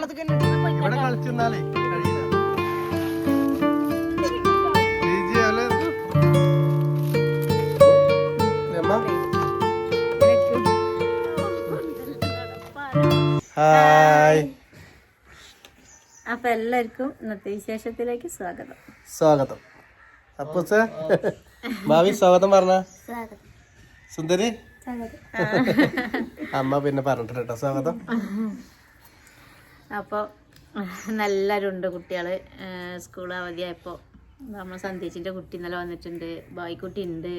ഇവിടെ കളിച്ചെന്നാലേ കഴിയില്ല. ഹായ്. അപ്പൊ എല്ലാവർക്കും ഇന്നത്തെ വിശേഷത്തിലേക്ക് സ്വാഗതം. സ്വാഗതം. അപ്പൊ ഭാവി സ്വാഗതം പറഞ്ഞ സുന്ദരി അമ്മ പിന്നെ പറഞ്ഞിട്ട് കേട്ടോ സ്വാഗതം. അപ്പോൾ നല്ലവരും ഉണ്ട് കുട്ടികള്. സ്കൂൾ അവധിയായപ്പോ നമ്മൾ സന്ധ്യച്ചിന്റെ കുട്ടി ഇന്നലെ വന്നിട്ടുണ്ട്, ബായിക്കുട്ടി ഉണ്ട്,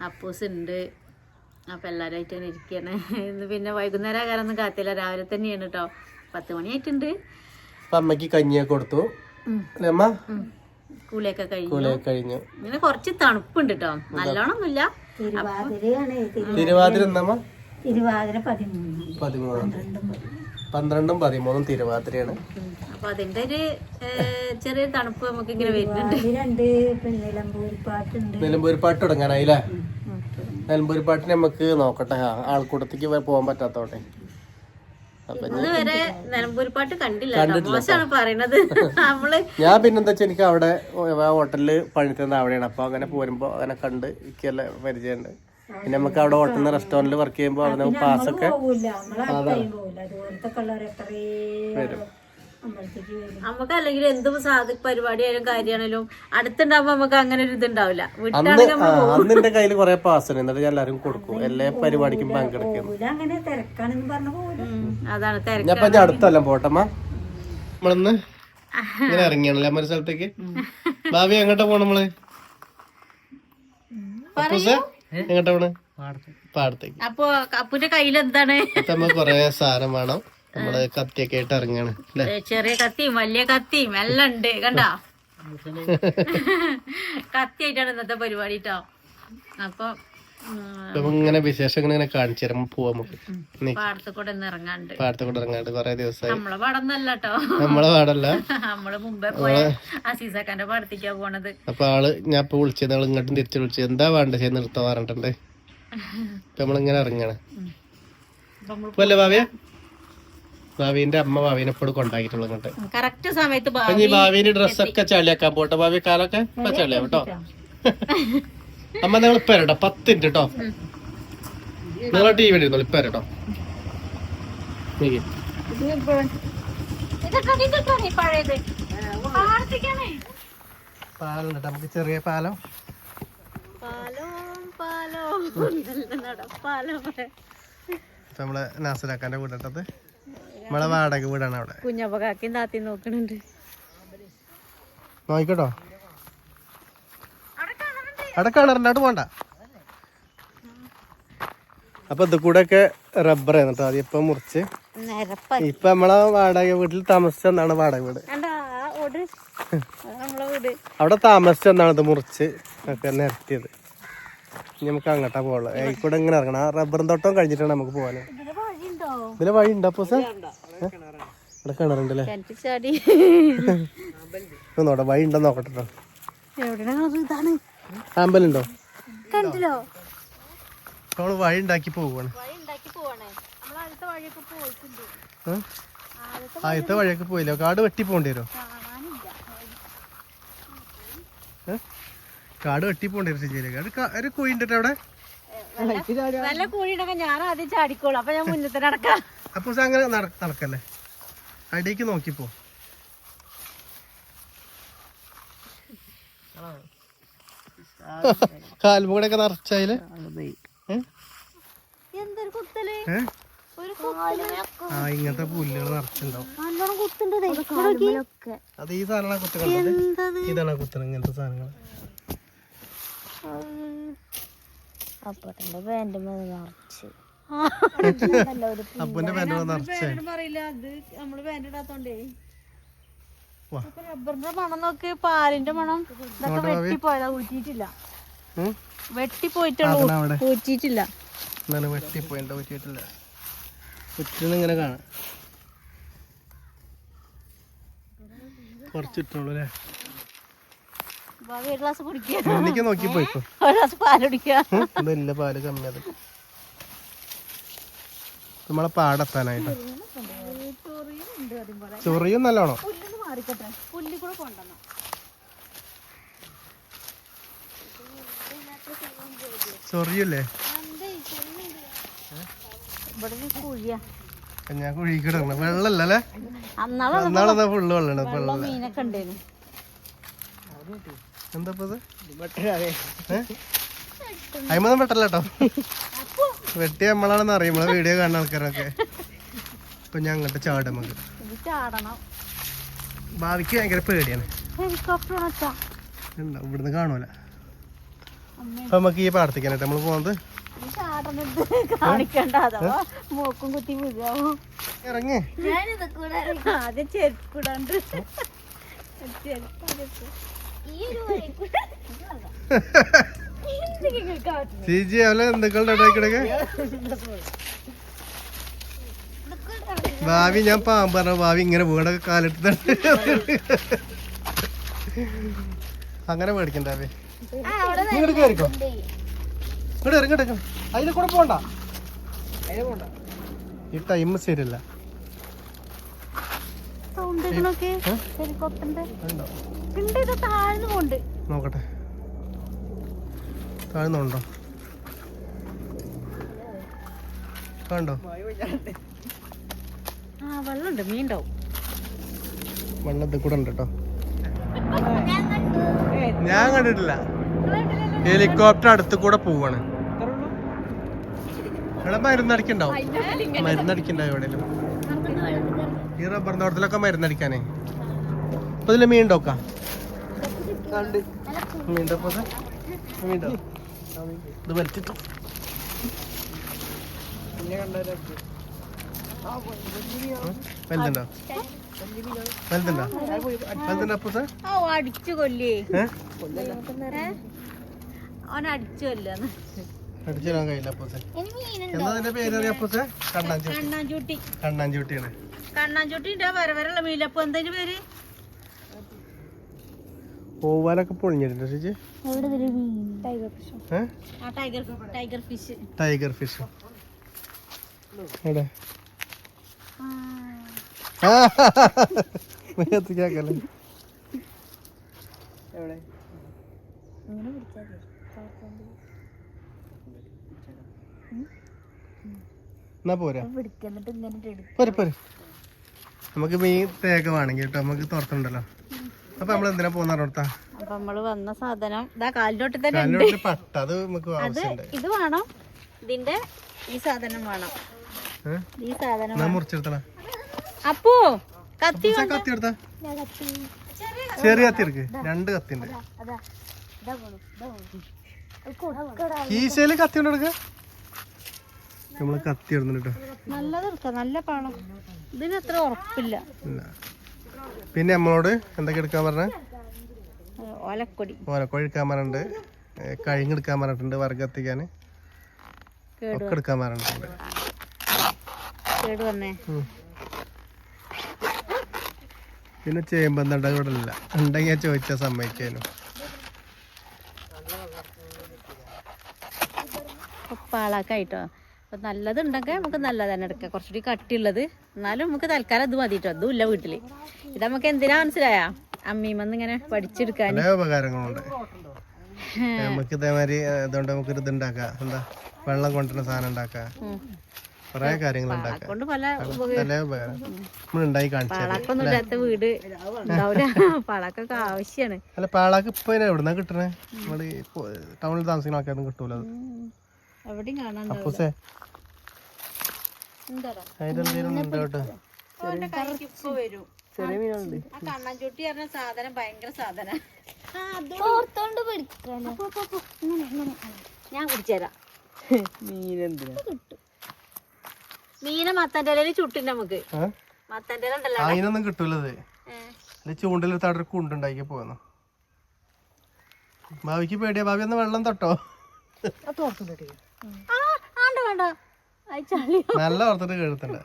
അപ്പൂസ് ഉണ്ട്. അപ്പം എല്ലാവരുമായിട്ട് ഇങ്ങനെ ഇരിക്കുകയാണ്. ഇന്ന് പിന്നെ വൈകുന്നേരം ആകാരൊന്നും കാത്തില്ല, രാവിലെ തന്നെയാണ് കേട്ടോ. 10 മണിയായിട്ടുണ്ട്. അമ്മക്ക് കഞ്ഞിയൊക്കെ കൊടുത്തു, കൂളിയൊക്കെ കഴിഞ്ഞു. ഇങ്ങനെ കുറച്ച് തണുപ്പുണ്ട് കേട്ടോ, നല്ലോണം ഒന്നുമില്ല. തിരുവാതിര 12, 13 തിരുവാതിരയാണ്. അപ്പൊ അതിന്റെ ഒരു ചെറിയ തണുപ്പ് നമുക്ക് ഇങ്ങനെ വരുന്നുണ്ട്. നിലമ്പൂർ പാട്ട് തുടങ്ങാനായില്ലേ? നിലമ്പൂർ പാട്ടിന് നമുക്ക് നോക്കട്ടെ, ആൾക്കൂട്ടത്തേക്ക് പോകാൻ പറ്റാത്തോട്ടെ. ഇതുവരെ നിലമ്പൂർ പാട്ട് കണ്ടില്ല, മോശമാണ് പറയണത്. ഞാൻ പിന്നെന്താ വെച്ചാൽ എനിക്ക് അവിടെ ഹോട്ടലില് പണിത്തുന്നത് അവിടെയാണ്. അപ്പൊ അങ്ങനെ പോരുമ്പോ അങ്ങനെ കണ്ട് എനിക്കെല്ലാം പരിചയമുണ്ട്. പിന്നെ നമുക്ക് അവിടെ ഹോട്ടലിൽ റെസ്റ്റോറന്റിൽ വർക്ക് ചെയ്യുമ്പോ അവിടെ പാസ്സൊക്കെ വരും. നമുക്ക് അല്ലെങ്കിൽ എന്തും പരിപാടിയായാലും കാര്യമാണെങ്കിലും അടുത്തുണ്ടാവുമ്പോ നമുക്ക് അങ്ങനെ ഒരു ഇതുണ്ടാവില്ല. അന്ന് എന്റെ കയ്യിൽ കുറെ പാസ് ഉണ്ട്, എന്നിട്ട് ഞാൻ എല്ലാവരും കൊടുക്കും, എല്ലാ പരിപാടിക്കും പങ്കെടുക്കും. അതാണ് ഞാൻ അടുത്തല്ല പോട്ടമ്മ. നമ്മളിന്ന് ഇങ്ങനെ ഇറങ്ങിയാണല്ലേ ഒരു സ്ഥലത്തേക്ക്. ഭാവി എങ്ങോട്ടാ പോണ നമ്മള്? എങ്ങോട്ടാ പോണ്? പാടത്തേക്ക്. അപ്പൊ അപ്പുന്റെ കയ്യിൽ എന്താണ്? നമ്മ കൊറേ സാധനം വേണം, നമ്മള് കത്തിയൊക്കെ ആയിട്ട് ഇറങ്ങാണ്. ചെറിയ കത്തിയും വലിയ കത്തിയും എല്ലാം ഉണ്ട്, കണ്ടോ? കത്തിയായിട്ടാണ് ഇന്നത്തെ പരിപാടി കേട്ടോ. അപ്പൊ ഇങ്ങനെ വിശേഷങ്ങൾ ഇങ്ങനെ കാണിച്ചു തരുമ്പോ പോവാ നമുക്ക്. പാടത്തുകൂടെ ഇറങ്ങാണ്ട് കൊറേ ദിവസമായി. നമ്മളെ പാടൊന്നല്ല കേട്ടോ, നമ്മളെ പാടല്ല, നമ്മള് മുമ്പേ പോയ അസീസക്കാന്റെ പാടത്തേക്കാ പോണത്. അപ്പൊ ആള് ഞാൻ ഇപ്പൊ വിളിച്ചത്, നിങ്ങൾ ഇങ്ങോട്ടും തിരിച്ചു വിളിച്ചത്, എന്താ വേണ്ട ചെയ്ത് നിർത്താൻ പറഞ്ഞിട്ടുണ്ട്. നമ്മളിങ്ങനെ ഇറങ്ങാണ്. അല്ലേ ഭാവിയ? ഭാവിന്റെ അമ്മ ഭാവിനെ എപ്പോഴും കൊണ്ടാക്കിട്ടുള്ളത് ഇങ്ങോട്ട് കറക്റ്റ് സമയത്ത്. ഭാവിന്റെ ഡ്രസ്സൊക്കെ ചളിയാക്കാൻ പോട്ടെ, ഭാവി കാലൊക്കെ ചളിയാവും കേട്ടോ. അമ്മ നിങ്ങൾ ഇപ്പൊ വരട്ടോ, 10 മിനിറ്റ് കേട്ടോ. നിങ്ങൾ ടി വി ഇരുന്നോളൂ, ഇപ്പൊ വരട്ടോ. പാലുണ്ട് നമുക്ക്, ചെറിയ പാലം. നമ്മളെ നാസരാക്കാന്റെ വീടട്ടത്, നമ്മളെ വാടക വീടാണ് അവിടെ. കുഞ്ഞപ്പക്കാക്കും താത്തി നോക്കണുണ്ട്, നോക്കിക്കോട്ടോ. അവിടെ കാണാറുണ്ട്, അവിടെ പോണ്ട. അപ്പൊ ഇത് കൂടെ ഒക്കെ റബ്ബർ ആയിരുന്നു കേട്ടോ, അതിപ്പോ മുറിച്ച് ഇപ്പൊ നമ്മളെ വാടക വീട്ടിൽ താമസിച്ചെന്നാണ് വാടക വീട്. അവിടെ താമസിച്ചെന്നാണ് ഇത് മുറിച്ച് ഒക്കെ നിരത്തിയത്. ഇനി നമുക്ക് അങ്ങോട്ടാ പോവുള്ളൂ. കൂടെ ഇങ്ങനെ ഇറങ്ങണം. ആ റബ്ബറും തോട്ടം കഴിഞ്ഞിട്ടാണ് നമുക്ക് പോവാന്. ഇതിലെ വഴി ഉണ്ടോ അപ്പൊ? ഇവിടെ കിണറുണ്ടല്ലേ? നോട്ടെ വഴി ഉണ്ടോ നോക്കട്ടോ. ആമ്പലുണ്ടോ? നമ്മള് വഴി ഉണ്ടാക്കി പോവാണ്. ആദ്യത്തെ വഴിയൊക്കെ പോയില്ലോ, കാട് വെട്ടി പോകേണ്ടി വരുമോ? കാട് വെട്ടി പോകേണ്ടി വരും ചേച്ചിയിലേക്ക്. ഒരു കുഴിണ്ട് അവിടെ, നല്ല കുഴിണ്ടൊക്കെ ഞാൻ ആദ്യം ചാടിക്കോളൂ. അപ്പൊ ഞാൻ മുന്നത്തെ നടക്കാം. അപ്പൊ അങ്ങനെ നടക്കല്ലേ, അടിക്ക് നോക്കിപ്പോ. കാൽമുകൂടെയൊക്കെ നിറച്ചായില്ലേ? ആ ഇങ്ങനത്തെ പുല്ലുകൾ നിറച്ചുണ്ടാവും. അത് ഈ സാധനങ്ങളെ കുത്തുന്നത്, ഇതാണ് കുത്തുന്നത്, ഇങ്ങനത്തെ സാധനങ്ങൾ. അപ്പന്റെ പാന്റ് നിറച്ച് റബ്ബറിന്റെ മണം നോക്ക്, പാലിന്റെ മണം. ഇതൊക്കെ വെട്ടിപ്പോയതാ, ഊറ്റിയിട്ടില്ല. വെട്ടിപ്പോയിട്ടുള്ളൂ, ഊറ്റിയിട്ടില്ല. ഇങ്ങനെ കാണാം. കുറച്ചിട്ടുള്ളൂ അല്ലേ? എനിക്ക് നോക്കി പോയിക്കോ. ഇല്ല, പാല് കമ്മിയത്. നമ്മളെ പാടെത്താനായിട്ട് ചൊറിയും നല്ലോണം. പുല്ലിന് മാറിക്കട്ടെ, പുല്ലിൽ കൂടെ കൊണ്ടുവന്നോ. ചൊറിയല്ലേ? ഇവിടെ കുഴിയാ. ഞാൻ കുഴിക്കിടണം. വെള്ളല്ലേ? അന്നാളെ ഫുള്ള് വെള്ളം. മീനൊക്കെ ഉണ്ടായിരുന്നു. എന്താ അയിമൊന്നും പെട്ടല്ലോ കേട്ടോ. വെട്ടി നമ്മളാണെന്ന് അറിയും, നമ്മളെ വീഡിയോ കാണുന്ന ആൾക്കാരൊക്കെ. ഇപ്പൊ ഞാൻ അങ്ങോട്ട് ചാടും. നമുക്ക് ഭാവിക്ക് ഭയങ്കര പേടിയാണ്. ഇവിടുന്ന് കാണൂല. അപ്പൊ നമുക്ക് ഈ പ്രാർത്ഥിക്കാനായിട്ട് നമ്മള് പോകുന്നത്. ഇറങ്ങി ആദ്യം ചെരുപ്പിടാണ്ട് ചേച്ചി അവലെ എന്തൊക്കെ ഉണ്ടാക്കിടക്കെ. ഭാവി ഞാൻ പാമ്പ് പറഞ്ഞ ഭാവി ഇങ്ങനെ വീടൊക്കെ കാലിട്ട് അങ്ങനെ മേടിക്കണ്ടാവേ. ഇങ്ങോട്ട് കയറിക്കോ. ഇങ്ങോട്ട് ഇറങ്ങട്ടെ. അതിനെ കൂടെ പോണ്ട. ഈ ടൈം ശരിയല്ല. നോക്കട്ടെ, താഴ്ന്നുണ്ടോ? കണ്ടോ? വെള്ളമുണ്ട്, മീനുണ്ടാവും. വെള്ളത്തിൽ കൂടെ ഉണ്ട് കേട്ടോ. ഞാൻ കണ്ടിട്ടില്ല. ഹെലികോപ്റ്റർ അടുത്ത് കൂടെ പോവാണ്. ഇവിടെ മരുന്നടിക്കണ്ടാവും. മരുന്നടിക്കണ്ടാവും എവിടെയും. ഈ റബ്ബർ തോട്ടത്തിലൊക്കെ മരുന്നടിക്കാനേ. അപ്പൊ ഇതില് മീൻ ഉണ്ടോക്കാം. ഇത് വലിച്ചിട്ടോ. വലുതുണ്ടോ? വലുതുണ്ടോ? വലുതുണ്ടോ അപ്പൂസ? അടിച്ചു കൊല്ലേ. അവൻ അടിച്ചു കൊല്ലാന്ന്. അടിച്ചു തരാൻ കഴിയില്ല അപ്പൂസ. എന്താ അതിന്റെ പേര് അപ്പൂസ? കണ്ണാഞ്ചൂട്ടി. കണ്ണാഞ്ചൂട്ടിയാണ്. കണ്ണാഞ്ചൂട്ടിന്റെ വരവരുള്ള മീനപ്പോ എന്താ പേര്? പോവാനൊക്കെ പൊളിഞ്ഞിട്ടുണ്ട് ചേച്ചി. ടൈഗർ ഫിഷ് എവിടെ? മേത്തിക്കാക്കല്ലേ. എന്നാ പോരാ. പോരെ. നമുക്ക് മീൻ തേക വേണമെങ്കിൽ കേട്ടോ. നമുക്ക് തുറത്തുണ്ടല്ലോ. അപ്പൊ നമ്മൾ എന്തിനാ പോകുന്ന? അപ്പൊ നമ്മള് വന്ന സാധനം കാലിലോട്ട് തന്നെ പട്ട. അത് നമുക്ക് ആവശ്യമുണ്ട്. ഇത് വേണം. ഇതിന്റെ ഈ സാധനം വേണം. ഈ സാധനം മുറിച്ചെടുത്തണ. അപ്പോ കത്തി കത്തി എടുത്ത. ചെറിയ കത്തി എടുക്ക്. 2 കത്തി ഉണ്ട്. കീശയില് കത്തി കൊണ്ട് എടുക്ക. നമ്മള് കത്തി ഇടുന്നുണ്ട് കേട്ടോ. നല്ലത് എടുക്കാം. നല്ല പാണം. ഇതിന് അത്ര ഉറപ്പില്ല. പിന്നെ നമ്മളോട് എന്തൊക്കെ എടുക്കാൻ പറഞ്ഞ? ഓലക്കൊടി എടുക്കാൻ പറഞ്ഞിട്ടുണ്ട്. കഴിഞ്ഞെടുക്കാൻ പറഞ്ഞിട്ടുണ്ട്. വർഗ കത്തിക്കാന് ഒക്കെ എടുക്കാൻ പറഞ്ഞിട്ടുണ്ട്. പിന്നെ ചേമ്പന്തണ്ട ഇവിടെ ഇല്ല. ഉണ്ടെങ്കിൽ ചോദിച്ചാ സമ്മതിക്കാനും. പാളാക്കായിട്ടോ. അപ്പൊ നല്ലതുണ്ടെങ്കിൽ നമുക്ക് നല്ലത് തന്നെ എടുക്കാം. കുറച്ചുകൂടി കട്ടിയുള്ളത്. എന്നാലും നമുക്ക് തൽക്കാലം ഇത് മതിട്ടോ. അതും ഇല്ല വീട്ടില്. ഇത് നമുക്ക് എന്തിനാ മനസ്സിലായ? അമ്മീമന്ന് ഇങ്ങനെ പഠിച്ചെടുക്കാൻ ഉപകാരങ്ങളുണ്ട്. നമുക്ക് ഇതേമാതിരി അതുകൊണ്ട് നമുക്ക് ഇത് ഉണ്ടാക്കാം. എന്താ വെള്ളം കൊണ്ടുവരുന്ന സാധനം ഉണ്ടാക്കാം. കൊറേ കാര്യങ്ങൾ ഉണ്ടാക്കാം. പാളാക്കൊന്നും ഇല്ലാത്ത വീട് ഉണ്ടാവില്ല. പാളാക്കൊക്കെ ആവശ്യമാണ്. അല്ല പാളാക്ക് ഇപ്പൊ എവിടുന്നാ കിട്ടണേ? നമ്മള് ടൗണിൽ താമസിക്കുന്ന ആൾക്കാരൊന്നും കിട്ടൂല. എവിടെയും കാണാൻ കണ്ണാഞ്ചൂട്ടി പറഞ്ഞ സാധനം ഭയങ്കര സാധനം. ഞാൻ കുടിച്ചേരാം. മീനെ മത്തന്റെ ഇലയിൽ ചുട്ടിണ്ട് നമുക്ക്. മത്തന്റെ ഇല ഉണ്ടല്ലോ. അതിനൊന്നും കിട്ടൂലത്. ചൂണ്ടിലെടുത്ത് അവിടെ ഒരു കുണ്ടുണ്ടാക്കി പോന്നു. ഭാവിക്ക് പേടിയാ. ഭാവി ഒന്ന് വെള്ളം തൊട്ടോ. വേണ്ട. നല്ല ഓർത്തിട്ട് കേൾത്തണ്ട.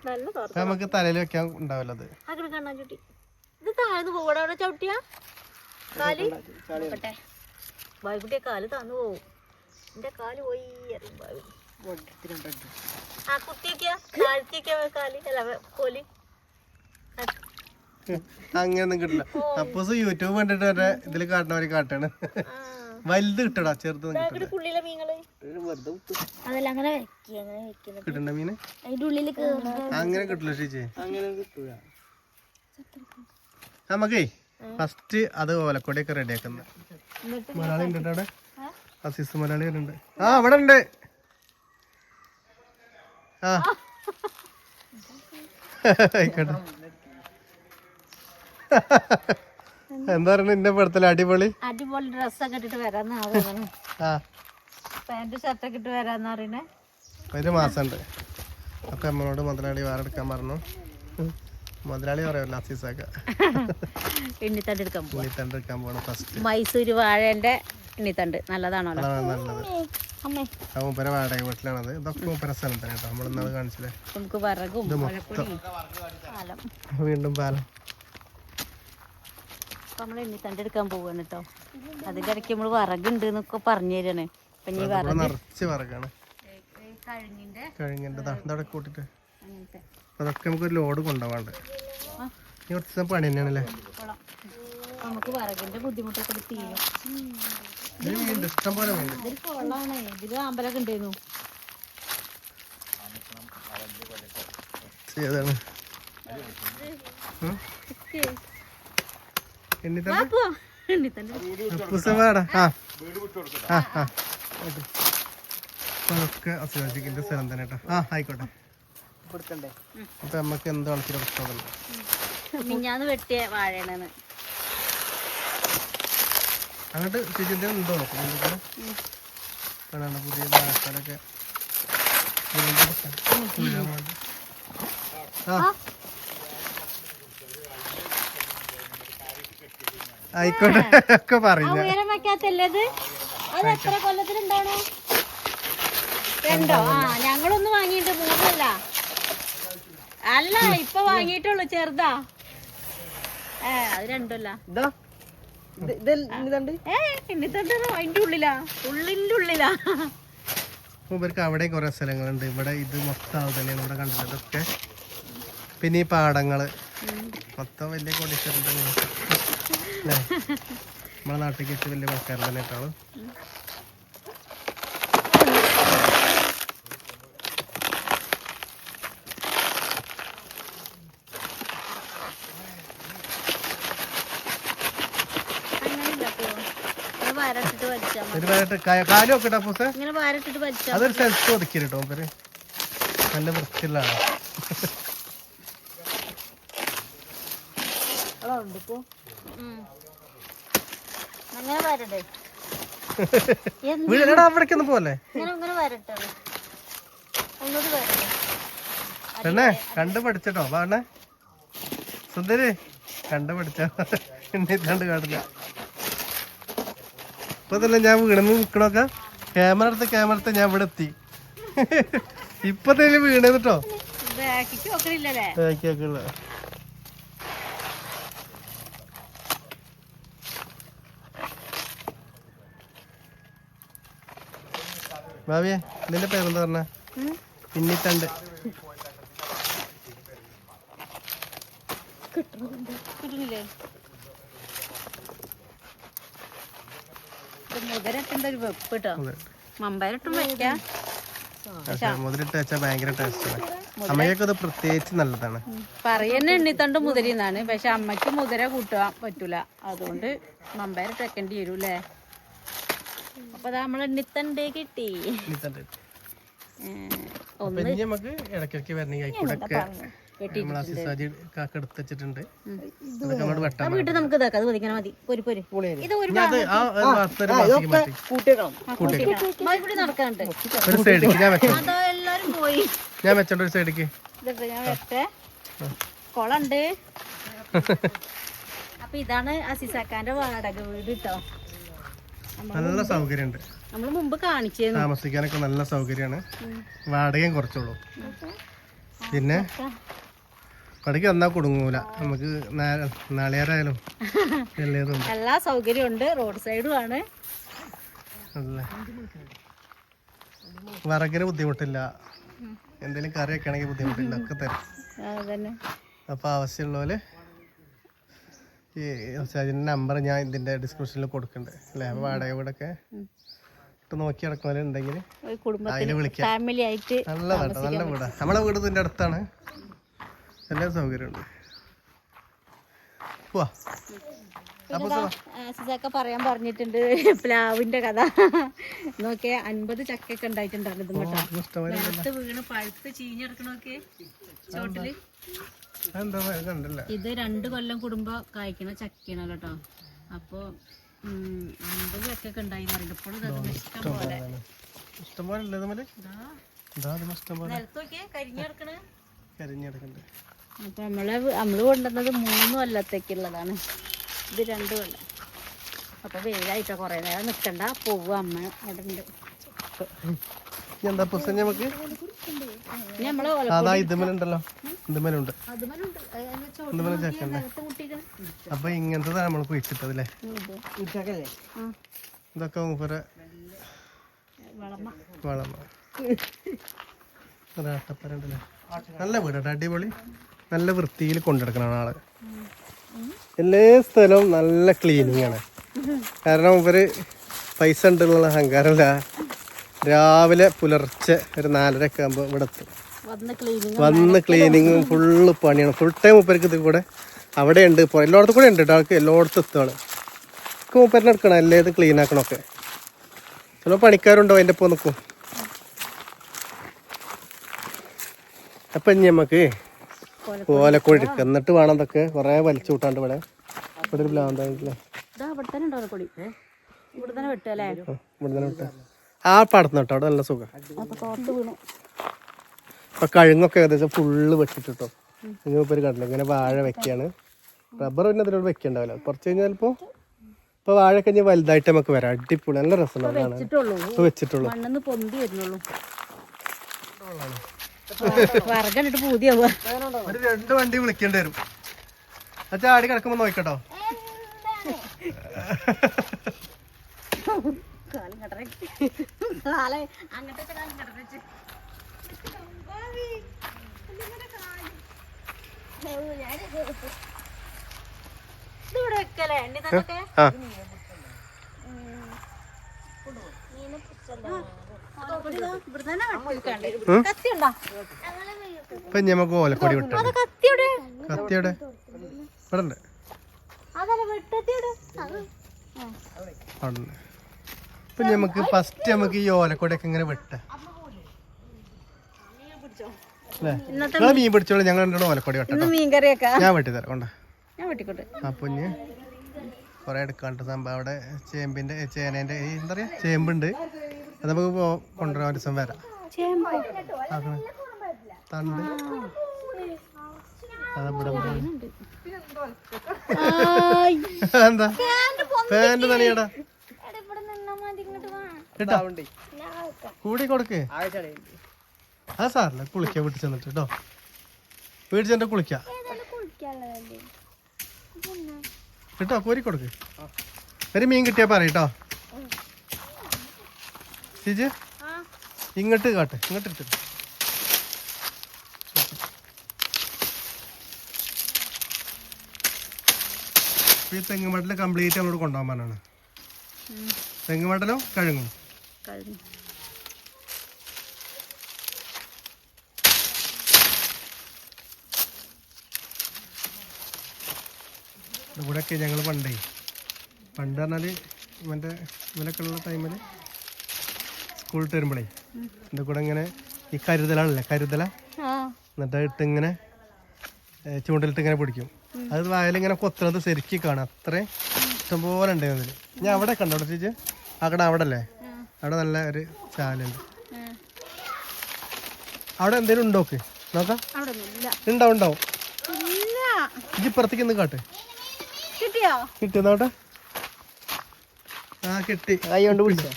നമുക്ക് തലയിൽ വെക്കാൻ ഉണ്ടാവില്ലത്. കണ്ണാഞ്ചൂട്ടി ഇത് താഴ്ന്നു പോകൂടെ? അവിടെ ചവിട്ടിയാ കാല് ബായിക്കുട്ടിയെ കാല് താന്നു പോവും. എന്റെ കാല് പോയി അറിയും ബാവി. കുത്തിയൊക്കെയാ താഴ്ത്തിയൊക്കെയാ കാല്. അല്ല കോലി അങ്ങനെയൊന്നും കിട്ടില്ല. അപ്പൂസ് യൂട്യൂബ് കണ്ടിട്ട് വരെ ഇതില് കാട്ടണവര് കാട്ടാണ്. വലുത് കിട്ടടാ, ചെറുതൊന്നും കിട്ടണ്ട മീന് അങ്ങനെ കിട്ടില്ല ചേച്ചി. നമുക്കേ ഫസ്റ്റ് അത് ഓലക്കൊടിയൊക്കെ റെഡി ആക്കുന്നത്. മലയാളി ഉണ്ട് അവിടെ, അസീസ് മലയാളി ഉണ്ട്. ആ അവിടെ ഉണ്ട്. ആ ആയിക്കോട്ടെ. എന്താ പറയുക എന്റെ പടത്തില് അടിപൊളി ഡ്രസ്സൊക്കെ ഇട്ടിട്ട് വരാന്ന് പാന്റ് ഷർട്ടൊക്കെ ഇട്ട് വരാന്ന് പറയണേ. ഒരു മാസമുണ്ട്. അപ്പൊ നമ്മളോട് മുതലാളി വേറെ എടുക്കാൻ പറഞ്ഞു. മുതലാളി പറയല്ലോ അസീസാക്ക എണ്ണിത്തണ്ട് എടുക്കാൻ പോണം ഫസ്റ്റ്. മൈസൂര് വാഴന്റെ എണ്ണിത്തണ്ട് നല്ലതാണോ? നല്ലത്. മൂപ്പര വാടക വീട്ടിലാണത്. ഇതൊക്കെ മൂപ്പര സ്ഥലം തന്നെ കേട്ടോ. നമ്മളിന്നാള് കാണിച്ചില്ലേ. നമുക്ക് വിറകും വീണ്ടും പാലം. നമ്മൾ എണ്ണിത്തണ്ട് എടുക്കാൻ പോവാണ് കേട്ടോ. അതിന്റെ ഇടയ്ക്ക് നമ്മള് വിറകുണ്ട് എന്നൊക്കെ പറഞ്ഞു തരാണ്. നിറച്ച് വിറകാണ്. കഴിഞ്ഞിന്റെ ഇതവിടെ കൂട്ടിട്ട് അതൊക്കെ നമുക്കൊരു ലോഡ് കൊണ്ടുപോകാണ്ട്. കുറച്ച് പണി തന്നെയാണല്ലേ. നമുക്ക് വിറകിന്റെ ബുദ്ധിമുട്ടൊക്കെ തീരും. ഇഷ്ടം പോലെ ഇതൊരു കൊള്ളാണ്. ഇതില് അമ്പലൊക്കെ ഉണ്ടായിരുന്നു. അസുഖിന്റെ സ്ഥലം തന്നെ കേട്ടോ. ആ ആയിക്കോട്ടെ. അപ്പൊ നമ്മക്ക് എന്തോ മിഞ്ഞാന്ന് വെട്ടിയ വാഴയാണ്. അങ്ങോട്ട് ചേച്ചിന്റെ ഉണ്ടോ കാണാണ്ട് പുതിയ ആൾക്കാരൊക്കെ. ആയിക്കോട്ടെ ഒക്കെ പറഞ്ഞു. ഉയരം വെക്കാത്തല്ലേ അത് എത്ര കൊല്ലത്തിലുണ്ടാണോ? രണ്ടോ? ആ ഞങ്ങളൊന്ന് വാങ്ങിയിട്ട് 3 അല്ല ഇപ്പൊ വാങ്ങിയിട്ടുള്ളു. ചെറുതാ. അത് 2 അതിന്റെ ഉള്ളിലാ. മൂപ്പർക്ക് അവിടെ കുറെ സ്ഥലങ്ങളുണ്ട്. ഇവിടെ ഇത് മൊത്തം തന്നെയാണ് ഇവിടെ കണ്ടത്. ഇതൊക്കെ പിന്നെ ഈ പാടങ്ങള് മൊത്തം വലിയ കോടീശ്വരൻ്റെ അല്ലേ. നമ്മളെ നാട്ടിലേക്ക് വെച്ച് വലിയ പണക്കാരൻ തന്നെ കേട്ടോ. കാലും ഒക്കെ അതൊരു സ്ഥലത്ത് ഒതുക്കിട്ടോ മൂപ്പര്. നല്ല വൃത്തിയുള്ള വീടടാ. അവിടേക്കൊന്നും പോലെ പെണ്ണേ കണ്ടു പഠിച്ചട്ടോ. വാണേ സുന്ദരി കണ്ടു പഠിച്ചോ. എണ്ണിത്തണ്ട് കാട്ടില്ല. ഇപ്പൊ തന്നെ ഞാൻ വീണെന്ന് നിക്കണൊക്കെ ക്യാമറ എടുത്ത് ഞാൻ ഇവിടെ എത്തി. ഇപ്പൊ തന്നെ വീണത് കേട്ടോ. ഭാവിയെ നിന്റെ പേരെന്താ പറഞ്ഞ? പിന്നിത്തണ്ട്. മുതിരട്ടിന്റെ ഒരു വെപ്പ് കേട്ടോ. മമ്പയറിട്ടും വയ്ക്കാം. മുതിരിട്ട് വെച്ചാൽ ഭയങ്കര ടേസ്റ്റാണ്. അമ്മയ്ക്കൊക്കെ അത് പ്രത്യേകിച്ച് നല്ലതാണ്. പറയുന്ന എണ്ണിത്തണ്ട് മുതിരിന്നാണ്. പക്ഷെ അമ്മയ്ക്ക് മുതിര കൂട്ടാൻ പറ്റൂല. അതുകൊണ്ട് മമ്പയറിട്ട് വെക്കേണ്ടി വരൂല്ലേ. അപ്പൊ നമ്മൾ എണ്ണിത്തണ്ട് കിട്ടി. നമുക്ക് ഇടയ്ക്കിടയ്ക്ക് വരണമെങ്കിൽ വീട്ടിൽ നമുക്ക് ഇതാക്കാം. അത് കൊതിക്കണം മതി. ഇത് നടക്കാനുണ്ട്. അതോ എല്ലാരും പോയി. ഞാൻ വെച്ചോണ്ട് ഒരു സൈഡിക്ക് ഞാൻ വെച്ചേ. കൊളുണ്ട്. അപ്പൊ ഇതാണ് അസീസാക്കാന്റെ വാടക വീട് കേട്ടോ. നല്ല സൗകര്യമുണ്ട്. നമ്മള് മുമ്പ് കാണിച്ചിരുന്നു. താമസിക്കാനൊക്കെ നല്ല സൗകര്യമാണ്. വാടകയും കുറച്ചുള്ളൂ. പിന്നെ പടിക്ക് വന്നാ കുടുങ്ങൂല. നമുക്ക് നാളെയാരായാലും എല്ലാ സൗകര്യം ഉണ്ട്. റോഡ് സൈഡും ആണ്. വിറകിന് ബുദ്ധിമുട്ടില്ല. എന്തെങ്കിലും കറിയൊക്കെ ആണെങ്കിൽ ബുദ്ധിമുട്ടില്ല. ഒക്കെ തരും. അപ്പോൾ ആവശ്യമുള്ളവർ ഈ ഇതിൻ്റെ നമ്പർ ഞാൻ ഇതിൻ്റെ ഡിസ്ക്രിപ്ഷനിൽ കൊടുക്കുന്നുണ്ട് അല്ലേ? അപ്പോൾ വാടക വീടൊക്കെ ഇട്ട് നോക്കി നടക്കുന്നവരുണ്ടെങ്കിൽ അതിൽ വിളിക്കാം. ഫാമിലി ആയിട്ട് നല്ല വീടാണ്, നല്ല വീടാണ്. നമ്മളെ വീട് ഇതിൻ്റെ അടുത്താണ്, എല്ലാ സൗകര്യമുണ്ട്. പോവാ. സിസൊക്കെ പറയാൻ പറഞ്ഞിട്ടുണ്ട് പ്ലാവിന്റെ കഥ. നോക്കിയ 50 ചക്കൊക്കെ ഉണ്ടായിട്ടുണ്ടായിരുന്നു കേട്ടോ. നേരത്തെ വീണ് പഴുത്ത് ചീഞ്ഞെടുക്കണോക്കെ ചോട്ടില്. ഇത് 2 കൊല്ലം കൂടുമ്പോ കായ്ക്കണ ചക്കയാണല്ലോ കേട്ടോ. അപ്പൊ 50 ചക്കൊക്കെ ഉണ്ടായി പറയുന്നത്. ഇപ്പോഴും ഇഷ്ടം പോലെ നിലത്തൊക്കെ കരിഞ്ഞെടുക്കണേ. അപ്പൊ നമ്മള് കൊണ്ടുവന്നത് 3 കൊല്ലത്തേക്കുള്ളതാണ്. ഇത് 2 കൊല്ലം. അപ്പൊ വെയിലായിട്ടോ, കൊറേ നേരം നിക്കണ്ട, പോവുക. അമ്മ അവിടെ ഉണ്ട്. അപ്പൊ ഇങ്ങനത്തെ നമ്മൾ കുഴിച്ചിട്ടതല്ലേ? ഇതൊക്കെ നല്ല വീടാട്ടോ, അടിപൊളി. നല്ല വൃത്തിയിൽ കൊണ്ടെടുക്കണം ആള്. എല്ലാ സ്ഥലവും നല്ല ക്ലീനിങ് ആണ്. കാരണം ഇവര് പൈസ ഉണ്ടുള്ള അഹങ്കാരമില്ല. രാവിലെ പുലർച്ചെ ഒരു 4:30 ഒക്കെ ആകുമ്പോൾ ഇവിടെ എത്തും. വന്ന് ക്ലീനിങ്ങും ഫുള്ള് പണിയാണ്. ഫുൾ ടൈം മൂപ്പർക്ക് ഇത് കൂടെ അവിടെ ഉണ്ട്, എല്ലായിടത്തും കൂടെ ഉണ്ട് കേട്ടോ. ആൾക്ക് എല്ലായിടത്തും എത്തുകയാണ്. മൂപ്പരിനെ എടുക്കണം, എല്ലാം ക്ലീൻ ആക്കണമൊക്കെ. ചിലപ്പോൾ പണിക്കാരുണ്ടോ അതിൻ്റെ ഒപ്പം നിൽക്കും. അപ്പം ഇനി നമുക്ക് ഓലക്കോടി എടുക്കുക. എന്നിട്ട് വേണം ഇതൊക്കെ കുറേ വലിച്ചു കൂട്ടാണ്ട്. ഇവിടെ ഇവിടെ ഒരു പ്ലാന്തായിട്ടില്ലേ? ഇവിടെ തന്നെ വിട്ട ആ പടത്തുന്ന കേട്ടോ. അവിടെ നല്ല സുഖം. ഇപ്പൊ കഴുങ്ങൊക്കെ ഏകദേശം ഫുള്ള് വെച്ചിട്ടോ. ഇങ്ങനെ ഒരു കണ്ടില്ല, ഇങ്ങനെ വാഴ വെക്കുകയാണ്. റബ്ബർ പിന്നെ അതിനോട് വെക്കണ്ടാവില്ല. കുറച്ച് കഴിഞ്ഞാൽ ഇപ്പൊ വാഴ കഴിഞ്ഞ് വലുതായിട്ട് നമുക്ക് വരാം. അടിപൊളി, നല്ല രസമുള്ളതാണ്. ഇപ്പൊ വെച്ചിട്ടുള്ളൂ. ഒരു 2 വണ്ടി വിളിക്കേണ്ടി വരും. ആ ചാടി കിടക്കുമ്പോ നോക്കട്ടോ. ഇപ്പൊ നമുക്ക് ഓലക്കൊടി വിട്ടു. കത്തിയുടെ ഇവിടെ ഉണ്ട്. ഇപ്പൊ നമുക്ക് ഫസ്റ്റ് നമുക്ക് ഈ ഓലക്കൊടിയൊക്കെ ഇങ്ങനെ വെട്ടാം അല്ലേ? നിങ്ങൾ മീൻ പിടിച്ചോളൂ, ഞങ്ങൾ രണ്ടോളം ഓലക്കൊടി വെട്ടാം. ഞാൻ വെട്ടിത്തരാം കൊണ്ട. അപ്പൊ ഇനി കൊറേ എടുക്കാണ്ട് സംഭവം. അവിടെ ചേമ്പിന്റെ ചേനേന്റെ എന്താ പറയാ ചേമ്പുണ്ട്. അത് നമുക്ക് കൊണ്ടുവരാൻ ഒരു ദിവസം വരാം. തണ്ട് എന്താ ഫാൻ്റെ തണിയടാ കേട്ടോ. കൂടി കൊടുക്ക്. ആ സാറില്ല, കുളിക്കാം വീട്ടിൽ ചെന്നിട്ട് കേട്ടോ. വീട്ടിൽ ചെന്നിട്ട് കുളിക്കാം കേട്ടോ. കോരി കൊടുക്ക്. ഒരു മീൻ കിട്ടിയാ പറയട്ടോ. സിജ് ഇങ്ങോട്ട് കാട്ടെ, ഇങ്ങോട്ട് എടുത്തിട്ട്. ഈ തെങ്ങുമട്ടല് കംപ്ലീറ്റ് നമ്മളോട് കൊണ്ടുപോകാൻ പറഞ്ഞാണ്. തെങ്ങുമട്ടലോ കഴുങ്ങും. ഇവിടെയൊക്കെ ഞങ്ങൾ പണ്ട് പറഞ്ഞാല് മറ്റേ ഇവരൊക്കെ ഉള്ള ടൈമിൽ സ്കൂളിട്ട് വരുമ്പോഴേ എൻ്റെ കൂടെ ഇങ്ങനെ ഈ കരുതലാണല്ലേ, കരുതല, എന്നിട്ട് ഇട്ട് ഇങ്ങനെ ചൂണ്ടിലിട്ട് ഇങ്ങനെ പിടിക്കും. അത് വായലിങ്ങനെ കൊത്തുന്നത് ശരിക്ക് കാണാം. അത്രയും ഇഷ്ടംപോലെ ഉണ്ടായിരുന്നില്ല. ഞാൻ അവിടെ കണ്ടോ ചേച്ചി? അവിടെ അല്ലേ, അവിടെ നല്ല ഒരു ചാലുണ്ട്. അവിടെ എന്തേലും ഉണ്ടോക്ക് നോക്കാം. ഉണ്ടാവും. ഇപ്പുറത്തേക്ക് ഒന്ന് കാട്ടെ. കിട്ടിയോട്ടെ. ആ കിട്ടി. കൈകൊണ്ട് പിടിച്ചോ.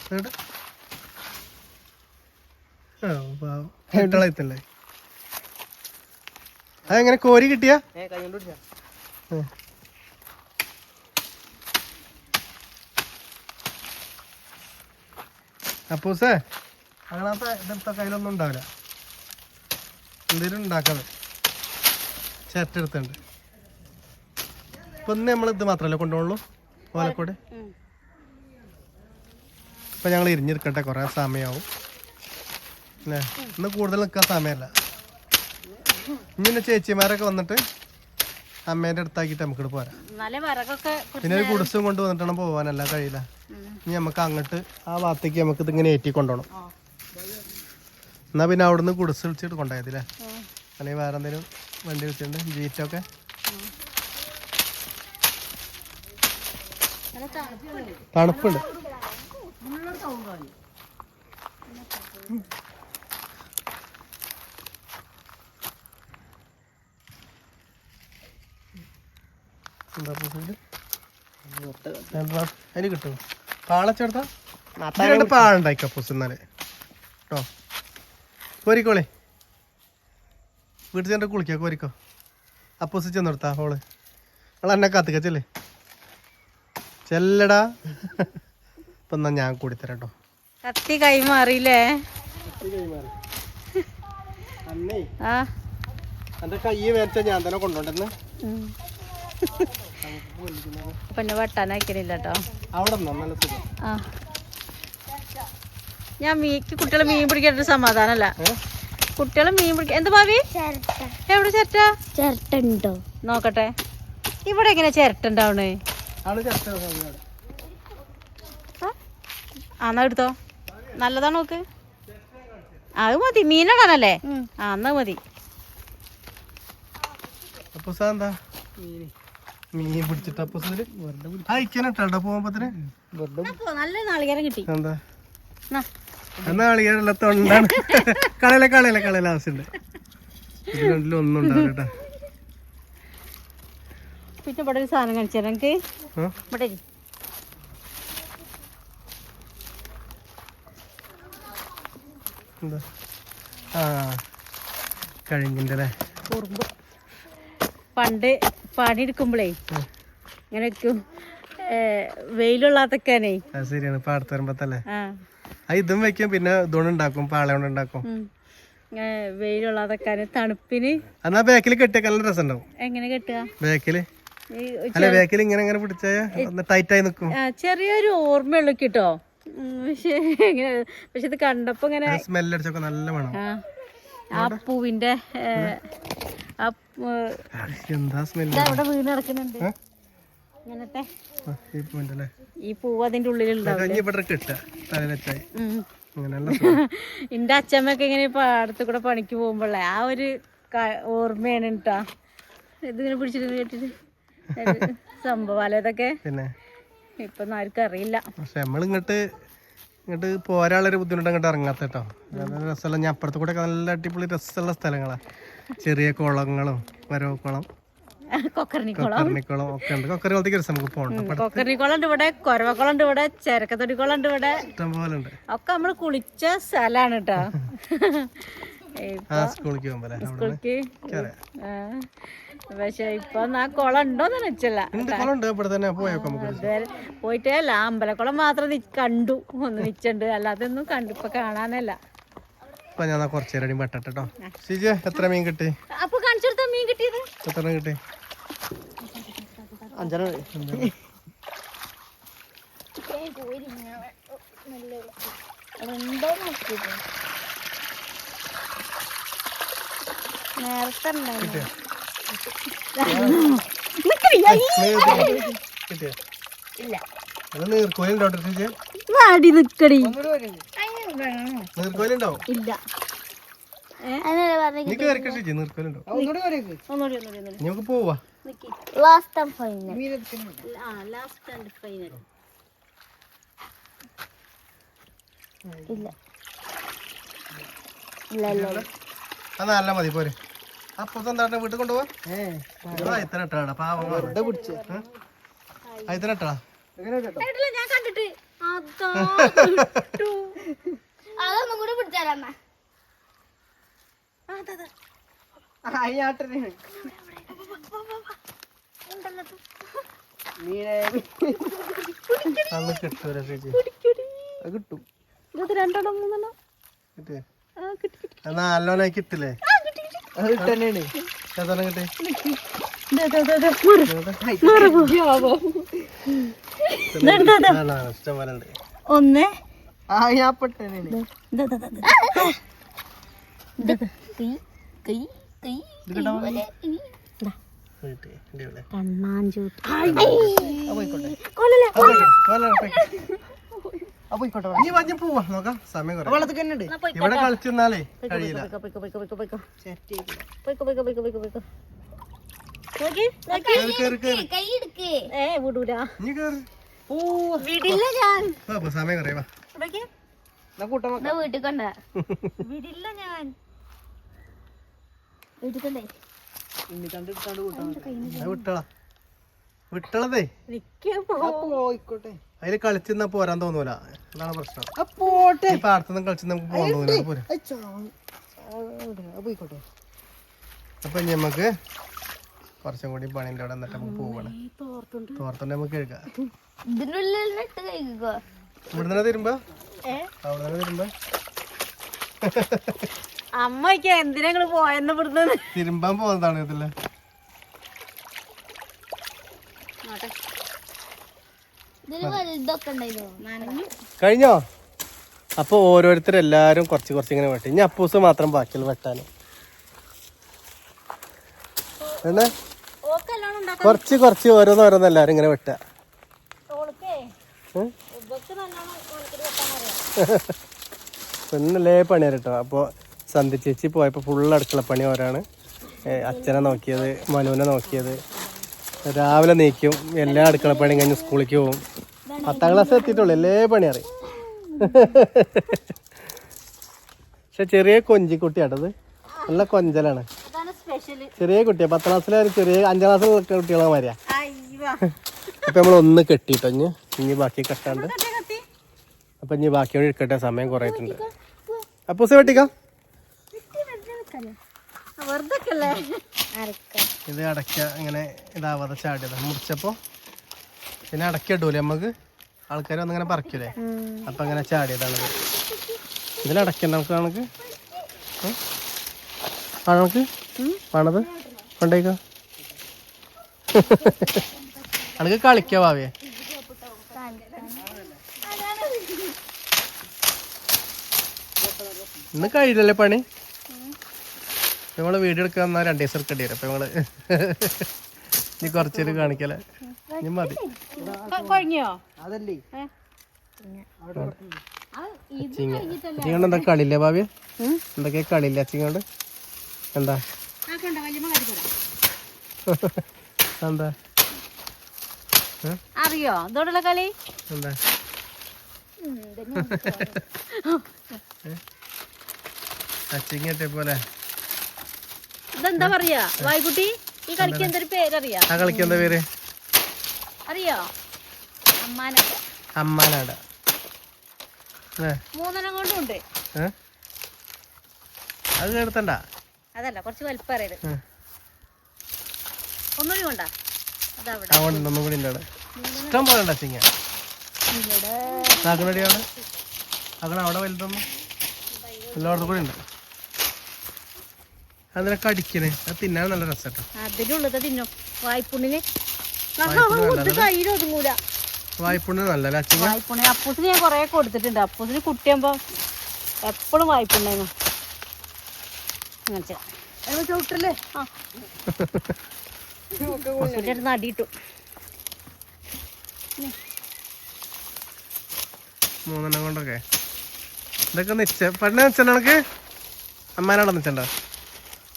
കിട്ടളയത്തല്ലേ. അതെങ്ങനെ കോരി കിട്ടിയാ? അപ്പൂസേ അങ്ങനത്തെ ഇതെടുത്ത കയ്യിലൊന്നും ഉണ്ടാവില്ല. എന്തേലും ഉണ്ടാക്കാതെ ചിരട്ട എടുത്തുണ്ട്. ഇപ്പൊ ഇന്ന് നമ്മൾ ഇത് മാത്രമല്ലേ കൊണ്ടുപോകുള്ളൂ ഓലക്കോട്. ഇപ്പൊ ഞങ്ങൾ ഇരിഞ്ഞിരിക്കട്ടെ, കുറെ സമയമാവും അല്ലേ. ഇന്ന് കൂടുതൽ നിൽക്കാൻ സമയമല്ല. ഇങ്ങനെ ചേച്ചിമാരൊക്കെ വന്നിട്ട് അമ്മേന്റെ അടുത്താക്കിട്ട് നമുക്ക് പോരാ. പിന്നെ ഒരു കുടിസും കൊണ്ട് വന്നിട്ടാണ് പോവാനല്ല കഴിയില്ല. ഇനി നമുക്ക് അങ്ങോട്ട് ആ ഭാഗത്തേക്ക് നമുക്ക് ഇതിങ്ങനെ ഏറ്റി കൊണ്ടുപോകണം. എന്നാ പിന്നെ അവിടുന്ന് കുടിസ് വിളിച്ചിട്ട് കൊണ്ടുപോയതില്ലേ, അല്ലെങ്കിൽ വേറെ എന്തെങ്കിലും വണ്ടി വിളിച്ചിട്ടുണ്ട് ജീറ്റൊക്കെ. തണുപ്പുണ്ട്. അതിന് കിട്ടും പാളച്ചെടുത്താ പാളുണ്ടായിക്കോ അപ്പൂസ് എന്നാല് കേട്ടോ. കോരിക്കോളെ വീട്ടിൽ ചെന്നിട്ട് കുളിക്കോ, കോരിക്കോ. അപ്പൂസ് ചെന്നെടുത്താ ഹോള്. അവൾ എന്നെ കാത്തുക്ക ചെല്ലേ ചെല്ലടാ. ഇപ്പൊ എന്നാ ഞാൻ കൂടിത്തരാം കേട്ടോ. കത്തി കൈമാറിയില്ലേ? അന്നേ എന്റെ കൈ വേച്ച ഞാൻ തന്നെ കൊണ്ടോണ്ടെന്ന്. പിന്നെ വെട്ടാനായിക്കണില്ല കേട്ടോ. അവിടെ നല്ല സുഖം. ഞാൻ കുട്ടികളെ മീൻ പിടിക്കാനൊരു സമാധാനല്ല. കുട്ടികളെ മീൻ പിടിക്കാൻ എന്താ ഭാവി? എവിടെ ചിരട്ട? ചിരട്ട ഉണ്ടോ നോക്കട്ടെ. ഇവിടെ എങ്ങനെ ചിരട്ട ഉണ്ടാവണേ? എന്നാ എടുത്തോ, നല്ലതാ നോക്ക്. അത് മതി, മീനിടാനല്ലേ? എന്നാ മതി. മീൻ പിടിച്ചിട്ട് പോകുമ്പോ നല്ല നാളികേരം കിട്ടി. എന്താ നാളികേരല്ല തൊണ്ടാണ്. കളയല ആവശ്യമുണ്ട്. ഇതിൽ ഒന്നും ഉണ്ടാവില്ല. പിന്നെ ഇവിടെ ഒരു സാധനം കാണിച്ചു തരാം എനിക്ക്. ഇവിടെ എന്താ കഴിഞ്ഞിന്റെ കുറുമ്പ്. പണ്ട് പണിയെടുക്കുമ്പോഴേ ഇങ്ങനെ വെക്കും, വെയിലുള്ളതൊക്കെയാണേ. ശരിയാണ്, പാടത്ത് വരുമ്പത്തല്ലേ ഇതും വെക്കും. പിന്നെ ഇതുകൊണ്ടുണ്ടാക്കും, പാളയോണ്ട് ഉണ്ടാക്കും. വെയിലുള്ളതൊക്കെ തണുപ്പിന്. എന്നാ ബാക്കിൽ കെട്ടിയ നല്ല രസം ഉണ്ടാവും. എങ്ങനെ കെട്ടുക? ബാക്കില് അല്ല, ബാക്കിൽ ഇങ്ങനെ പിടിച്ചാൽ ടൈറ്റായി നിക്കും. ചെറിയൊരു ഓർമ്മയുള്ളൂ കേട്ടോ. പക്ഷെ ഇത് കണ്ടപ്പോ ഇങ്ങനെ സ്മെല്ലടിച്ചൊക്കെ നല്ല വേണം. ആ പൂവിന്റെ എന്താ സ്മെല്ല് അവിടെ വീണ് കിടക്കുന്നുണ്ട്. ഇങ്ങനത്തെ ഈ പൂവ് അതിന്റെ ഉള്ളിലുണ്ടാവും. എന്റെ അച്ഛമ്മയൊക്കെ ഇങ്ങനെ പാടത്ത് കൂടെ പണിക്ക് പോകുമ്പോഴേ ആ ഒരു ഓർമ്മയാണ് കേട്ടാ. ഇതിങ്ങനെ പിടിച്ചിട്ട് കേട്ടിട്ട് സംഭവം ഇതൊക്കെ. പിന്നെ ഇപ്പൊ ആർക്കും അറിയില്ല. പക്ഷെ നമ്മളിങ്ങോട്ട് പോരാളൊരു ബുദ്ധിമുട്ട് അങ്ങോട്ട് ഇറങ്ങാത്ത കേട്ടോ. രസമുള്ള ഞാൻ അപ്പുറത്ത് കൂടെ നല്ല അടിപൊളി രസമുള്ള സ്ഥലങ്ങളാ. ചെറിയ കുളങ്ങളും വരവക്കുളം, കൊക്കർണിക്കുളം ഒക്കെ ഉണ്ട്. കൊക്കർണിക്കുളത്തേക്ക് രസം നമുക്ക് പോകണം. കൊക്കർണിക്കുളം ഉണ്ട് ഇവിടെ, കൊരവക്കുളം ഉണ്ട് ഇവിടെ, ചെരക്കത്തൊടിക്കുളം ഉണ്ട് ഇവിടെ, ഇഷ്ടം പോലെ ഉണ്ട്. ഒക്കെ നമ്മള് കുളിച്ച സ്ഥലാണ് കേട്ടോ. സ്കൂളിലേക്ക് പോകുമ്പോ പക്ഷെ ഇപ്പൊ ആ കുളം ഉണ്ടോന്ന് വെച്ചല്ല. പോയിട്ടേ അല്ല, അമ്പലക്കുളം മാത്രം കണ്ടു, ഒന്ന് നിച്ചുണ്ട്, അല്ലാതൊന്നും കണ്ടു ഇപ്പൊ കാണാനല്ല. ഞാൻ കുറച്ചേരം പെട്ടോ. എത്ര മീൻ കിട്ടി? അപ്പൊ കാണിച്ചെടുത്ത മീൻ കിട്ടിയത് എത്ര കിട്ടി? 5 നീർക്കോലുണ്ടാവും. ഇല്ല, നമുക്ക് പോവാ. നല്ല മതി പോരെ. അപ്പൊ എന്താ വീട്ടിൽ കൊണ്ടുപോവാ? ഞാൻ കണ്ടിട്ട് അതൊന്നും കൂടെ പിടിച്ചാലമ്മ. കിട്ടും. 2 3 നല്ലോനായി കിട്ടില്ലേ? ഏതാണ് കിട്ടി ഇഷ്ടം പോലെ ഉണ്ട്. ഒന്ന് പോവാ നോക്കാം സമയം ഇവിടെ കളിച്ചിരുന്നാലേ കഴിയില്ല. സമയം കുറയാ വീട്ടിൽ കൊണ്ട വിടില്ല ഞാൻ വിട്ടളതേ അതില് കളിച്ചിരുന്നാ പോരാൻ തോന്നൂല. അതാണ് പ്രശ്നം. ഈ പാടത്തുനിന്ന് കളിച്ച് നമുക്ക് പോകാൻ തോന്നില്ല. അപ്പൊ ഞമ്മക്ക് കുറച്ചും കൂടി പണിന്റെ അവിടെ എന്നിട്ട് നമുക്ക് പോകണം. തോർത്തുണ്ട് നമുക്ക് കഴിക്കാം. ഇവിടുന്ന് തരുമ്പോ അവിടെ തരുമ്പോ അമ്മയ്ക്ക് എന്തിനാ പോയെന്ന് ഇവിടുന്ന് തിരുമ്പാൻ പോകുന്നതാണ് ഇതില്. കഴിഞ്ഞോ? അപ്പൊ ഓരോരുത്തരെല്ലാരും കുറച്ച് കുറച്ച് ഇങ്ങനെ വെട്ടി. ഇനി അപ്പൂസ് മാത്രം ബാക്കിയുള്ള വെട്ടാന് കുറച്ച് കുറച്ച് ഓരോന്നോരോന്ന് എല്ലാരും ഇങ്ങനെ വെട്ട. പെണ്ണല്ലേ പണി കേട്ടോ. അപ്പോൾ സന്ധ്യ ചേച്ചി പോയപ്പോൾ ഫുള്ള് അടുക്കളപ്പണി ഓരാണ്. അച്ഛനെ നോക്കിയത്, മനുവിനെ നോക്കിയത്. രാവിലെ നീക്കും, എല്ലാ അടുക്കളപ്പണിയും കഴിഞ്ഞ് സ്കൂളിലേക്ക് പോകും. 10ാം ക്ലാസ് എത്തിയിട്ടുള്ളൂ, എല്ലേ പണി അറിയും. പക്ഷെ ചെറിയ കൊഞ്ചിക്കുട്ടിയാട്ടത്, നല്ല കൊഞ്ചലാണ്. ചെറിയ കുട്ടിയാ, 10ാം ക്ലാസ്സിലെ ചെറിയ 5ാം ക്ലാസ്സിലെ കുട്ടികളെ മാറിയാ. അപ്പൊ നമ്മളൊന്ന് കെട്ടിട്ടോ ഇനി ബാക്കി കെട്ടാണ്ട്. അപ്പൊ ഇനി ബാക്കിയോട് ഇരിക്കട്ടെ, സമയം കുറയിട്ടുണ്ട്. അപ്പൂസ് വെട്ടിക്കാം. ഇത് അടയ്ക്ക ഇങ്ങനെ ഇതാവാതെ ചാടിയതാ മുറിച്ചപ്പോ. പിന്നെ അടയ്ക്ക ഇടൂലേ നമുക്ക്, ആൾക്കാർ വന്നിങ്ങനെ പറിക്കൂലേ, അപ്പൊ അങ്ങനെ ചാടിയതാണ്. ഇതിലടയ്ക്കണ്ട നമുക്ക് കണക്ക് കണക്ക് പണത് കൊണ്ടേക്കോ. അനക്ക് കളിക്കാ ഭാവിയെ. ഇന്ന് കഴിയില്ലല്ലേ പണി. നമ്മള് വീഡിയോ എടുക്കാൻ വന്നാൽ 2 ദിവസം എടുക്കേണ്ടി വരും. അപ്പൊ നമ്മള് നീ കുറച്ചേര് കാണിക്കല ഇനി മതി. ചിങ്ങോണ്ട് എന്താ കളിയില്ലേ ഭാവിയെ? എന്തൊക്കെയാ കളിയില്ല ചിങ്ങോണ്ട്? എന്താ എന്താ അറിയോ ഇതോടുള്ള കളി? എന്താ അച്ചിങ്ങട്ടെ പോലെ ഇതെന്താ പറയാ വായിക്കുട്ടി? ഈ കളിക്ക് എന്തൊരു പേരറിയാ? ആ കളിക്ക് എന്താ പേര് അറിയോ? അമ്മാനാട. 3 കൊണ്ടുണ്ട്. അത് കേട്ടണ്ട. അതല്ല, കുറച്ച് വലിപ്പറിയത്. ഒന്നുകൂടി കൊണ്ടാ ഒന്നും കൂടി ഉണ്ട്. ഇഷ്ടം പോലെ ഉണ്ട് അച്ചിങ്ങ. അകണടിയാണ് അവിടെ വലുതൊന്നും എല്ലായിടത്തും കൂടി ഉണ്ട്. അതിനൊക്കെ അടിക്കണേ, അത് തിന്നാൻ നല്ല രസം. അതിലുള്ളത് തിന്നും. വായ്പുണ്ണിന് വായ്പുണ്ണ് നല്ല വായ്പുണ്ണി. അപ്പൂസിന് ഞാൻ കൊറേ കൊടുത്തിട്ടുണ്ട്. അപ്പൂസിന് കുട്ടിയാകുമ്പോ എപ്പോഴും വായ്പുണ്ടായിരുന്നു. ചോട്ടല്ലേ നടിയിട്ടു. 3 കൊണ്ടൊക്കെ ഇതൊക്കെ നിശ്ചയ പണ്ട് നിച്ചണ്ടോ? എനിക്ക് അമ്മാനാടോ നിച്ചണ്ടോ?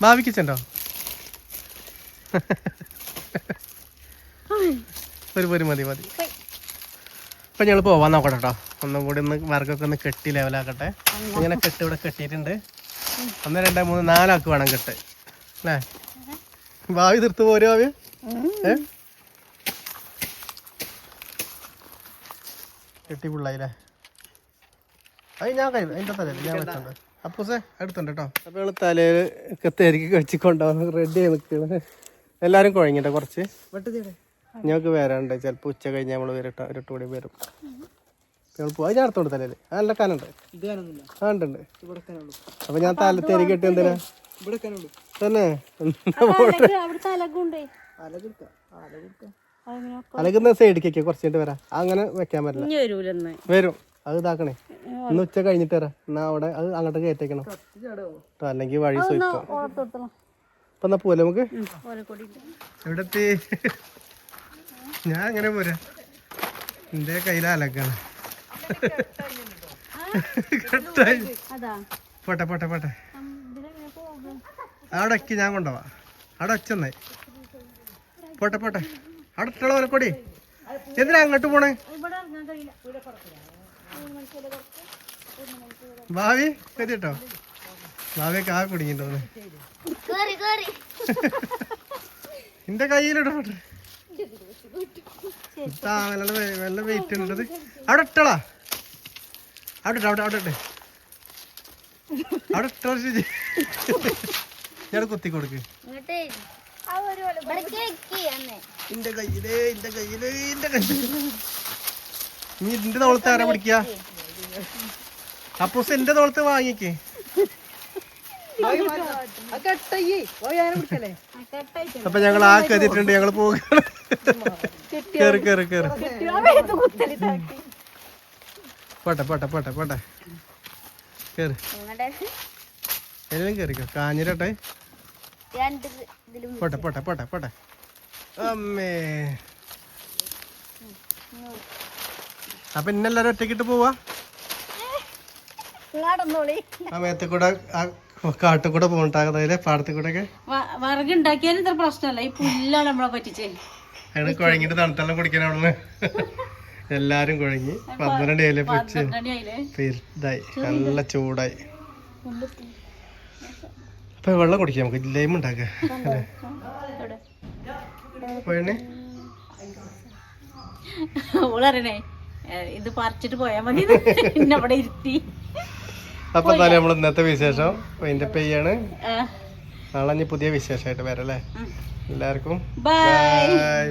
ഭാവിക്ക് ചെണ്ടോ? ഒരു മതി. ഇപ്പൊ ഞങ്ങൾ പോവാൻ നോക്കട്ടെ കേട്ടോ. ഒന്നും കൂടി ഒന്ന് വർക്കൊക്കെ ഒന്ന് കെട്ടി ലെവലാക്കട്ടെ. ഇങ്ങനെ കെട്ട് ഇവിടെ കെട്ടിയിട്ടുണ്ട്. 1 2 3 4 ആൾക്ക് വേണം കെട്ട് അല്ലേ? ഭാവി തീർത്ത് പോരും ഭാവി. കെട്ടി പിള്ളായില്ലേ? അത് ഞാൻ അതിൻ്റെ തലയിൽ ഞാൻ വെച്ചിട്ടുണ്ട്. അപ്പൂസേ എടുത്തുണ്ട് കേട്ടോ. അപ്പോൾ ഞങ്ങൾ തലയിൽ ഒക്കെ തിരക്കി കഴിച്ച് കൊണ്ടുപോകുന്ന റെഡി ആയി നിൽക്കുന്നത്. എല്ലാവരും കുഴങ്ങിട്ടെ കുറച്ച്. ഞങ്ങൾക്ക് വരാനുണ്ട്. ചിലപ്പോൾ ഉച്ച കഴിഞ്ഞ് നമ്മൾ വരട്ടെ, ഒരു 8 കൂടി വരും. ഞങ്ങൾ പോയി. ഞാൻ അടുത്തോണ്ട് തലയിൽ നല്ല കാനുണ്ട്. ഉണ്ട്. അപ്പോൾ ഞാൻ തല തിരക്കി കെട്ടി എന്തിനാ തന്നെ അവിടുത്തെ അലകുണ്ടേ അലകുന്ന സൈഡിലേക്ക് കുറച്ചിട്ട് വരാം അങ്ങനെ വെക്കാൻ പറ്റില്ല ഇനി വരൂലെന്ന് വരും അത് ഇതാക്കണേ ഇന്ന് ഉച്ച കഴിഞ്ഞിട്ട് വരാം എന്നാ അവിടെ അത് അങ്ങോട്ട് കയറ്റേക്കണം അല്ലെങ്കിൽ വഴി സൂയിക്കും അപ്പൊ എന്നാ പോലെ നമുക്ക് എവിടെ എത്തി ഞാൻ അങ്ങനെ പോരാ എന്റെ കയ്യിലെ അലക്കാണ് പോട്ടെ പോട്ടെ പോട്ടെ അവിടെ ഒക്കെ ഞാൻ കൊണ്ടുപോവാ അവിടെ ഒച്ചന്നേ പോട്ടെ പോട്ടെ അവിടെ ഇട്ടുള്ള വിലക്കൊടി എന്തിനാ അങ്ങോട്ട് പോണേ ഭാവി കേട്ടോ ഭാവിയൊക്കെ ആ കുടുങ്ങിട്ടോ എന്റെ കയ്യിലിട പോട്ടെ നല്ല വെയിറ്റ് ഉണ്ടത് അവിടെ ഇട്ടളാ അവിടെ ഇട്ട അവിടെ ഇട്ടെ അവിടെ ഇട്ടോ ഞാൻ കുത്തി കൊടുക്ക് എന്റെ കയ്യില് നീ എന്റെ തോളത്ത് ആരാ പിടിക്കുക അപ്പൂസ് എന്റെ തോളത്ത് വാങ്ങിക്കേ അപ്പൊ ഞങ്ങൾ ആ കരുതിട്ടുണ്ട് ഞങ്ങള് പോകുകയാണ് കേറി കേറി കേറി പോട്ടെ പോട്ടെ പോട്ടെ പോട്ടെ കേറി എല്ലാം കേറിക്കോ കാഞ്ഞിരട്ടെ പോട്ടെ പോട്ടെ പോട്ടെ പോട്ടെ അമ്മേ അപ്പൊ ഇന്നെല്ലാരും ഒറ്റക്കിട്ട് പോവാ ആ മേത്തെ കൂടെ ആ കാട്ടിൽ കൂടെ പോകണ്ടാകല്ലേ പാടത്തിൽ കൂടെ ഒക്കെ വിറകുണ്ടാക്കിയാലും ഇത്ര പ്രശ്നമല്ല ഈ പുല്ലാണ് നമ്മളെ പറ്റിച്ചേ അങ്ങനെ കുഴങ്ങിട്ട് തണുത്തെല്ലാം കുടിക്കാൻ അവിടുന്ന് എല്ലാരും കുഴങ്ങി 12 ഡേയിലെ പൊച്ച് ഇതായി നല്ല ചൂടായി അപ്പൊ വെള്ളം കുടിക്കാം നമുക്ക് ലൈം ഉണ്ടാക്കാം ഓളറിയണേ ഇത് പറിച്ചിട്ട് പോയാ മതി പിന്നെ അവിടെ ഇരുത്തി അപ്പൊ എന്തായാലും നമ്മൾ ഇന്നത്തെ വിശേഷം അതിന്റെ പെയ്യാണ് നാളെ പുതിയ വിശേഷമായിട്ട് വരാം അല്ലേ എല്ലാവർക്കും ബൈ.